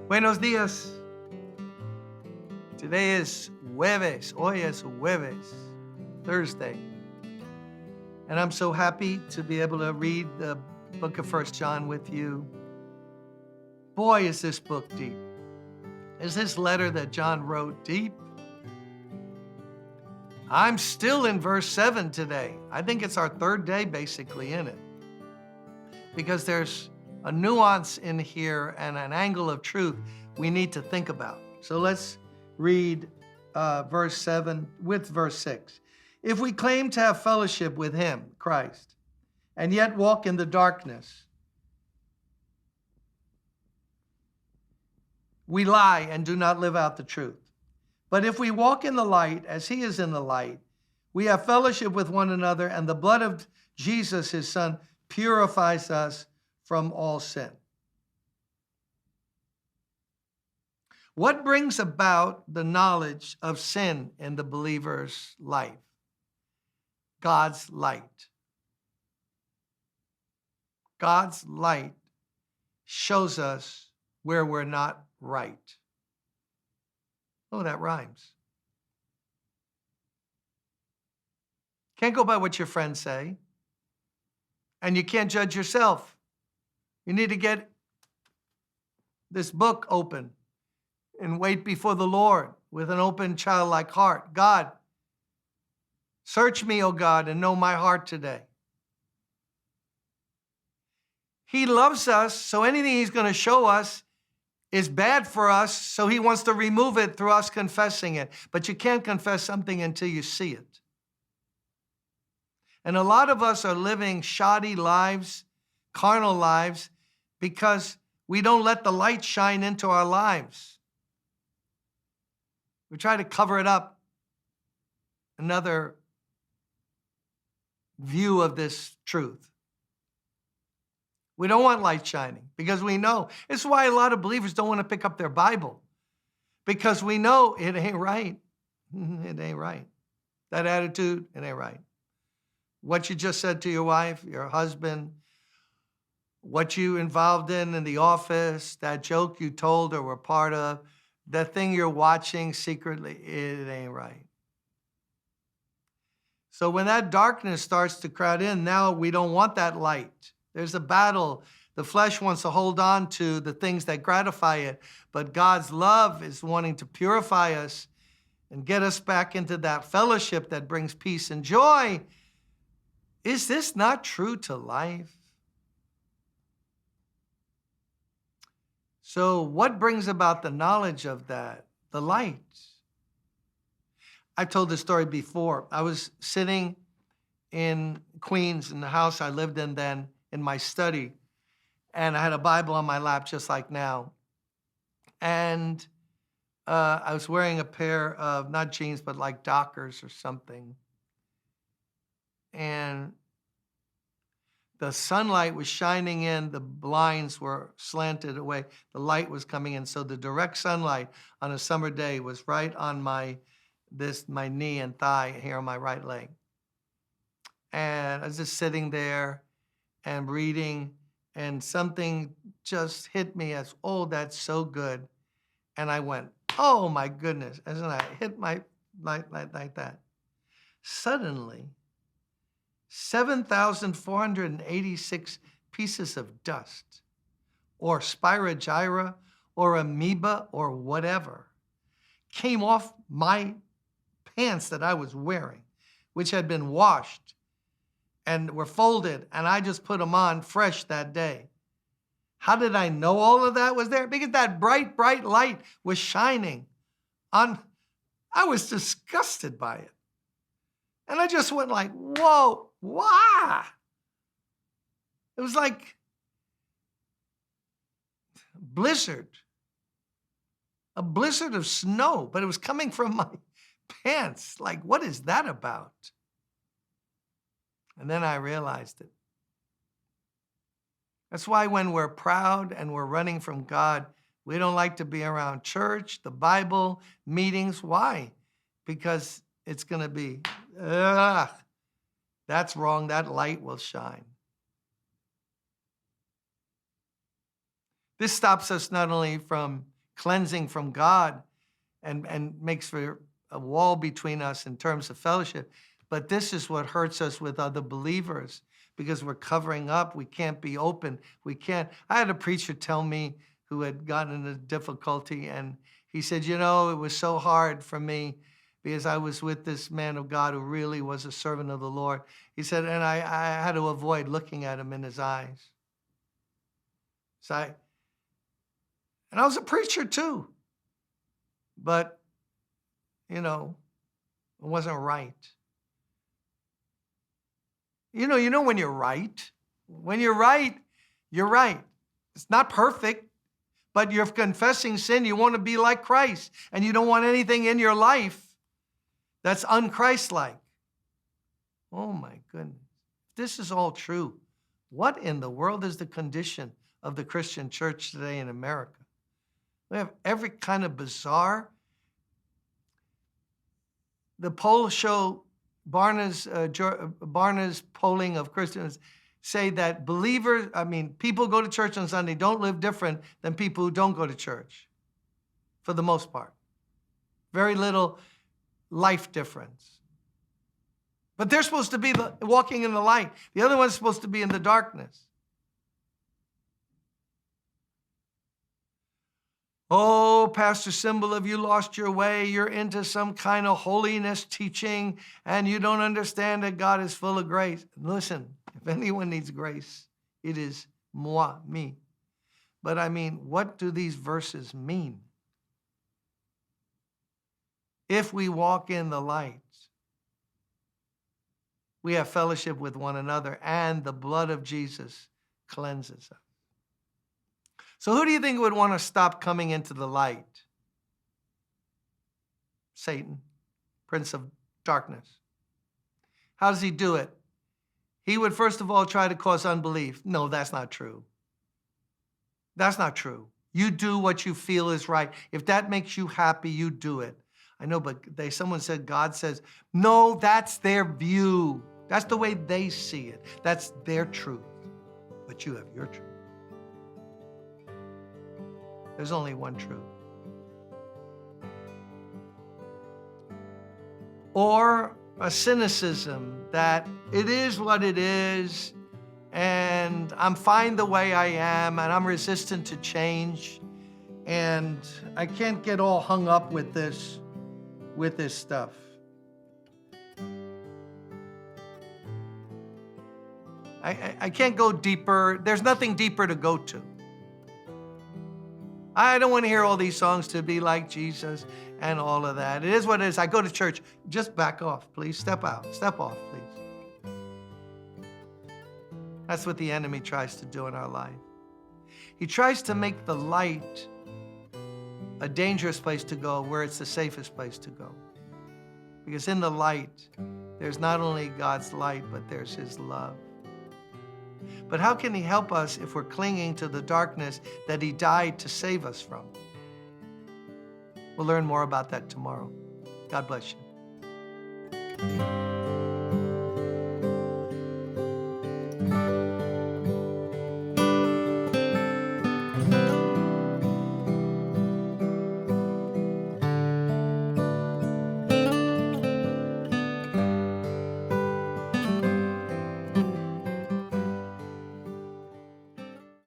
Buenos días. Today is jueves. Hoy es jueves, Thursday. And I'm so happy to be able to read the book of 1 John with you. Boy, is this book deep. Is this letter that John wrote deep? I'm still in verse 7 today. I think it's our third day basically in it, because there's a nuance in here and an angle of truth we need to think about. So let's read verse 7 with verse 6. If we claim to have fellowship with him, Christ, and yet walk in the darkness, we lie and do not live out the truth. But if we walk in the light as he is in the light, we have fellowship with one another, and the blood of Jesus, his son, purifies us from all sin. What brings about the knowledge of sin in the believer's life? God's light. God's light shows us where we're not right. Oh, that rhymes. Can't go by what your friends say. And you can't judge yourself. You need to get this book open and wait before the Lord with an open, childlike heart. God, search me, O God, and know my heart today. He loves us, so anything he's going to show us is bad for us, so he wants to remove it through us confessing it. But you can't confess something until you see it. And a lot of us are living shoddy lives, carnal lives, because we don't let the light shine into our lives. We try to cover it up. Another view of this truth. We don't want light shining because we know. It's why a lot of believers don't want to pick up their Bible, because we know it ain't right. It ain't right. That attitude, it ain't right. What you just said to your wife, your husband, what you involved in the office, that joke you told or were part of, that thing you're watching secretly, it ain't right. So when that darkness starts to crowd in, now we don't want that light. There's a battle. The flesh wants to hold on to the things that gratify it, but God's love is wanting to purify us and get us back into that fellowship that brings peace and joy. Is this not true to life? So what brings about the knowledge of that? The light. I've told this story before. I was sitting in Queens in the house I lived in then, in my study, and I had a Bible on my lap just like now. And I was wearing a pair of, not jeans, but like Dockers or something. And the sunlight was shining in, the blinds were slanted away, the light was coming in, so the direct sunlight on a summer day was right on my knee and thigh here on my right leg. And I was just sitting there and reading, and something just hit me as, oh, that's so good. And I went, oh my goodness, and then I hit my light like that. Suddenly, 7,486 pieces of dust, or spirogyra, or amoeba, or whatever, came off my pants that I was wearing, which had been washed and were folded, and I just put them on fresh that day. How did I know all of that was there? Because that bright, bright light was shining on. I was disgusted by it. And I just went like, whoa, wow. It was like blizzard, a blizzard of snow, but it was coming from my pants. Like, what is that about? And then I realized it. That's why when we're proud and we're running from God, we don't like to be around church, the Bible, meetings. Why? Because it's going to be, that's wrong. That light will shine. This stops us not only from cleansing from God and makes for a wall between us in terms of fellowship. But this is what hurts us with other believers because we're covering up. We can't be open. We can't. I had a preacher tell me who had gotten into difficulty, and he said, it was so hard for me because I was with this man of God who really was a servant of the Lord. He said, and I had to avoid looking at him in his eyes. And I was a preacher too, but, it wasn't right. When you're right. When you're right, you're right. It's not perfect, but you're confessing sin. You want to be like Christ, and you don't want anything in your life that's un-Christ-like. Oh my goodness. If this is all true, what in the world is the condition of the Christian church today in America? We have every kind of bizarre. The polls show, Barna's polling of Christians say that people go to church on Sunday don't live different than people who don't go to church, for the most part. Very little life difference. But they're supposed to be walking in the light. The other one's supposed to be in the darkness. Oh, Pastor Cymbala, have you lost your way? You're into some kind of holiness teaching, and you don't understand that God is full of grace. Listen, if anyone needs grace, it is me. But what do these verses mean? If we walk in the light, we have fellowship with one another, and the blood of Jesus cleanses us. So who do you think would want to stop coming into the light? Satan, prince of darkness. How does he do it? He would first of all try to cause unbelief. No, that's not true. That's not true. You do what you feel is right. If that makes you happy, you do it. I know, but someone said, God says, no, that's their view. That's the way they see it. That's their truth. But you have your truth. There's only one truth. Or a cynicism that it is what it is, and I'm fine the way I am, and I'm resistant to change, and I can't get all hung up with this stuff. I can't go deeper. There's nothing deeper to go to. I don't want to hear all these songs to be like Jesus and all of that. It is what it is. I go to church. Just back off, please. Step out. Step off, please. That's what the enemy tries to do in our life. He tries to make the light a dangerous place to go where it's the safest place to go. Because in the light, there's not only God's light, but there's his love. But how can he help us if we're clinging to the darkness that he died to save us from? We'll learn more about that tomorrow. God bless you.